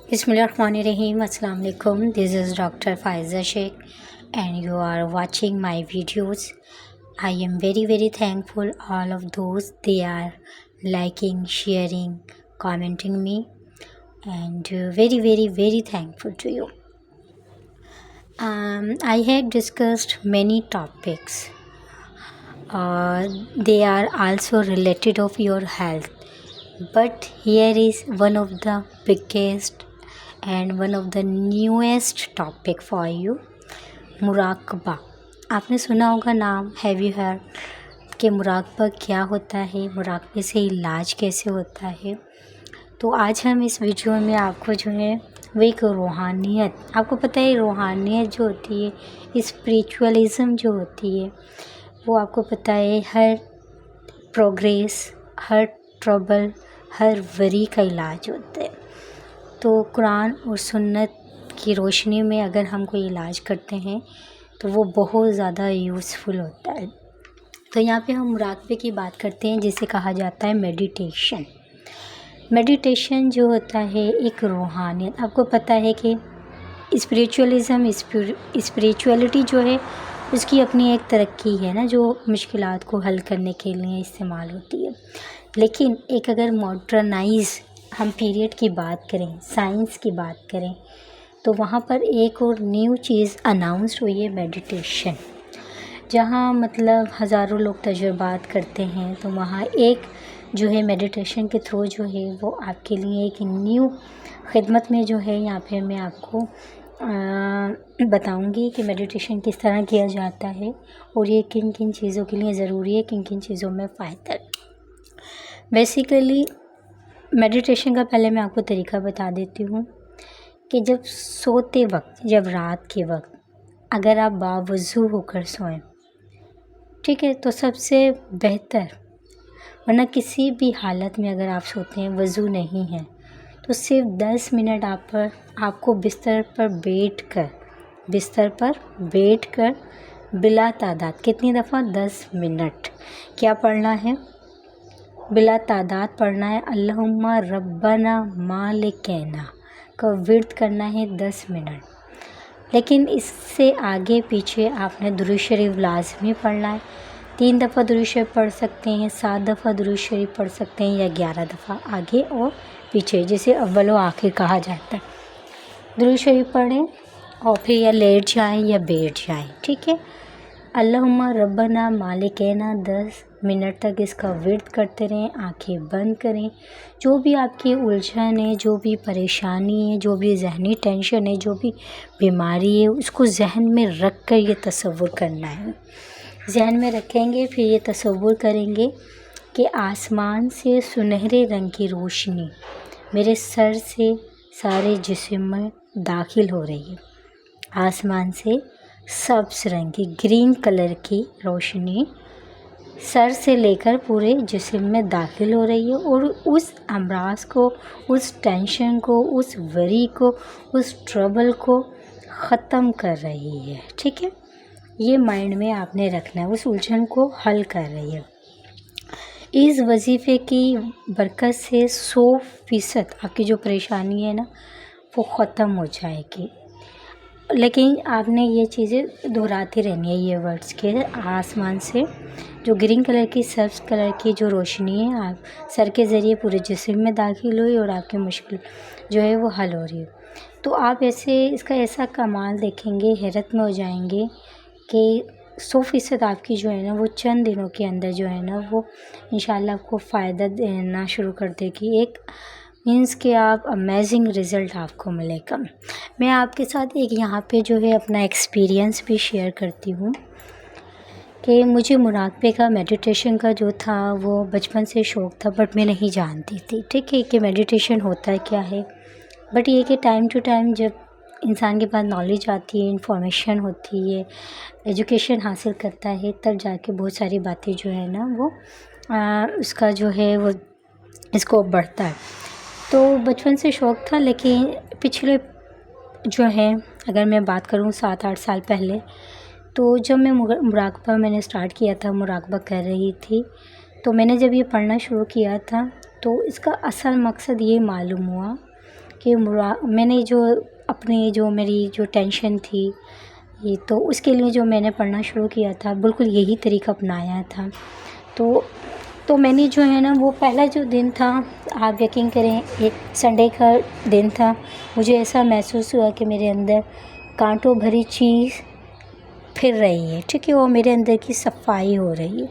Bismillahirrahmanirrahim. Assalamu alaikum. This is Dr. Faiza Sheikh and you are watching my videos. I am very thankful all of those they are liking, sharing, commenting me and very thankful to you. I had discussed many topics. They are also related of your health. But here is one of the biggest and one of the newest topic for you, मुराकबा. आपने सुना होगा नाम, have you heard कि मुराकबा क्या होता है, मुराकबे से इलाज कैसे होता है. तो आज हम इस वीडियो में आपको जो है वो एक रूहानियत, आपको पता है रूहानियत जो होती है, स्पिरिचुअलिज़म जो होती है, वो आपको पता है हर प्रोग्रेस, हर ट्रबल, हर वरी का इलाज होता है. तो कुरान और सुन्नत की रोशनी में अगर हम कोई इलाज करते हैं तो वो बहुत ज़्यादा यूज़फुल होता है. तो यहाँ पे हम मुराकबे की बात करते हैं जिसे कहा जाता है मेडिटेशन. मेडिटेशन जो होता है एक रूहानियत, आपको पता है कि स्पिरिचुअलिज़म, स्पिरिचुअलिटी जो है उसकी अपनी एक तरक्की है ना, जो मुश्किलात को हल करने के लिए इस्तेमाल होती है. लेकिन एक अगर मॉडर्नाइज हम पीरियड की बात करें, साइंस की बात करें, तो वहाँ पर एक और न्यू चीज़ अनाउंस हुई है, मेडिटेशन. जहाँ मतलब हज़ारों लोग तजुर्बात करते हैं, तो वहाँ एक जो है मेडिटेशन के थ्रू जो है वो आपके लिए एक न्यू खिदमत में जो है यहाँ पे मैं आपको बताऊंगी कि मेडिटेशन किस तरह किया जाता है और ये किन किन चीज़ों के लिए ज़रूरी है, किन किन चीज़ों में फ़ायदा. बेसिकली मेडिटेशन का पहले मैं आपको तरीका बता देती हूँ कि जब सोते वक्त, जब रात के वक्त अगर आप बावज़ू होकर सोएं, ठीक है, तो सबसे बेहतर, वरना किसी भी हालत में अगर आप सोते हैं वज़ू नहीं है तो सिर्फ 10 मिनट आपको बिस्तर पर बैठ कर बिला तादाद, कितनी दफ़ा, 10 मिनट क्या पढ़ना है, बिला तादाद पढ़ना है. अल्लाहुम्मा रब्बना मालिकना का विर्द करना है 10 मिनट. लेकिन इससे आगे पीछे आपने दुरूद शरीफ लाज़मी पढ़ना है. 3 दफ़ा दुरूद शरीफ पढ़ सकते हैं, 7 दफ़ा दुरूद शरीफ पढ़ सकते हैं या 11 दफ़ा आगे और पीछे, जिसे अव्वल व आखिर कहा जाता है. दुरूद शरीफ पढ़ें और फिर या लेट जाएं या बैठ जाएं, ठीक है. अल्लाहुम्मा रब्बना मालिकना 10 मिनट तक इसका विर्द करते रहें, आंखें बंद करें. जो भी आपकी उलझन है, जो भी परेशानी है, जो भी ज़हनी टेंशन है, जो भी बीमारी है, उसको जहन में रख कर ये तसव्वुर करना है. जहन में रखेंगे, फिर ये तसव्वुर करेंगे कि आसमान से सुनहरे रंग की रोशनी मेरे सर से सारे जिस्म में दाखिल हो रही है. आसमान से सब्ज़ रंग की, ग्रीन कलर की रोशनी सर से लेकर पूरे जिस्म में दाखिल हो रही है और उस अमराज को, उस टेंशन को, उस वरी को, उस ट्रबल को ख़त्म कर रही है, ठीक है. ये माइंड में आपने रखना है, उस उलझन को हल कर रही है. इस वजीफ़े की बरकत से 100% आपकी जो परेशानी है ना वो ख़त्म हो जाएगी. लेकिन आपने ये चीज़ें दोहराती रहनी है, ये वर्ड्स के. आसमान से जो ग्रीन कलर की, सब्ज़ कलर की जो रोशनी है आप सर के ज़रिए पूरे जिस्म में दाखिल हुई और आपकी मुश्किल जो है वो हल हो रही है. तो आप ऐसे इसका ऐसा कमाल देखेंगे, हैरत में हो जाएंगे कि 100% आपकी जो है ना वो चंद दिनों के अंदर जो है ना वो इंशाल्लाह आपको फ़ायदा देना शुरू कर देगी. एक मीन्स कि आप अमेजिंग रिज़ल्ट आपको मिलेगा. मैं आपके साथ एक यहाँ पे जो है अपना एक्सपीरियंस भी शेयर करती हूँ कि मुझे मुराकबे का, मेडिटेशन का जो था वो बचपन से शौक़ था, बट मैं नहीं जानती थी, ठीक है, कि मेडिटेशन होता है क्या है. बट ये कि टाइम टू टाइम जब इंसान के पास नॉलेज आती है, इंफॉर्मेशन होती है, एजुकेशन हासिल करता है, तब जाके बहुत सारी बातें जो है ना वो उसका जो है वो स्कोप बढ़ता है. तो बचपन से शौक़ था. लेकिन पिछले जो है अगर मैं बात करूँ 7-8 साल पहले, तो जब मैं मुराकबा मैंने स्टार्ट किया था, मुराकबा कर रही थी, तो मैंने जब ये पढ़ना शुरू किया था तो इसका असल मकसद ये मालूम हुआ کہ میں نے جو اپنی جو میری جو ٹینشن تھی یہ تو اس کے لیے جو میں نے پڑھنا شروع کیا تھا بالکل یہی طریقہ اپنایا تھا. تو میں نے جو ہے نا وہ پہلا جو دن تھا، آپ یقین کریں ایک سنڈے کا دن تھا، مجھے ایسا محسوس ہوا کہ میرے اندر کانٹوں بھری چیز پھر رہی ہے، ٹھیک ہے، وہ میرے اندر کی صفائی ہو رہی ہے.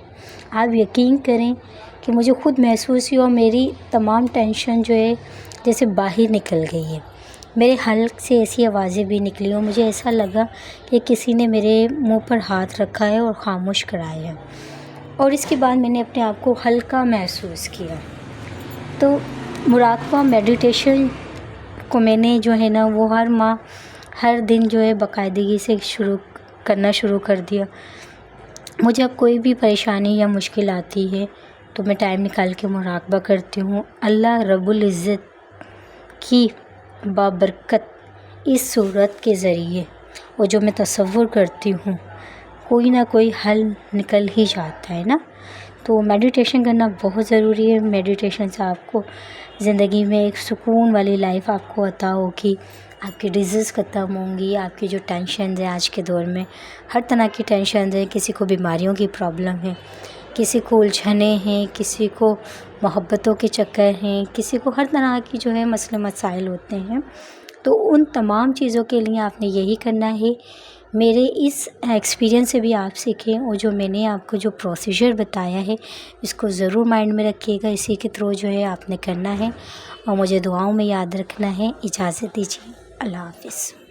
آپ یقین کریں کہ مجھے خود محسوس ہوا میری تمام ٹینشن جو ہے جیسے باہر نکل گئی ہے. میرے حلق سے ایسی آوازیں بھی نکلی اور مجھے ایسا لگا کہ کسی نے میرے منہ پر ہاتھ رکھا ہے اور خاموش کرایا ہے. اور اس کے بعد میں نے اپنے آپ کو ہلکا محسوس کیا. تو مراقبہ میڈیٹیشن کو میں نے جو ہے نا وہ ہر دن جو ہے باقاعدگی سے کرنا شروع کر دیا. مجھے اب کوئی بھی پریشانی یا مشکل آتی ہے تو میں ٹائم نکال کے مراقبہ کرتی ہوں. اللہ رب العزت کی بابرکت اس صورت کے ذریعے وہ جو میں تصور کرتی ہوں کوئی نہ کوئی حل نکل ہی جاتا ہے نا. تو میڈیٹیشن کرنا بہت ضروری ہے. میڈیٹیشن سے آپ کو زندگی میں ایک سکون والی لائف آپ کو عطا ہوگی، آپ کی ڈیزیز ختم ہوں گی. آپ کی جو ٹینشنز ہیں آج کے دور میں ہر طرح کی ٹینشنز ہیں، کسی کو بیماریوں کی پرابلم ہے، کسی کو الجھنیں ہیں، کسی کو محبتوں کے چکر ہیں، کسی کو ہر طرح کی جو ہے مسئلے مسائل ہوتے ہیں. تو ان تمام چیزوں کے لیے آپ نے یہی کرنا ہے. میرے اس ایکسپیرینس سے بھی آپ سیکھیں، اور جو میں نے آپ کو جو پروسیجر بتایا ہے اس کو ضرور مائنڈ میں رکھیے گا. اسی کے تھرو جو ہے آپ نے کرنا ہے اور مجھے دعاؤں میں یاد رکھنا ہے. اجازت دیجیے، اللہ حافظ.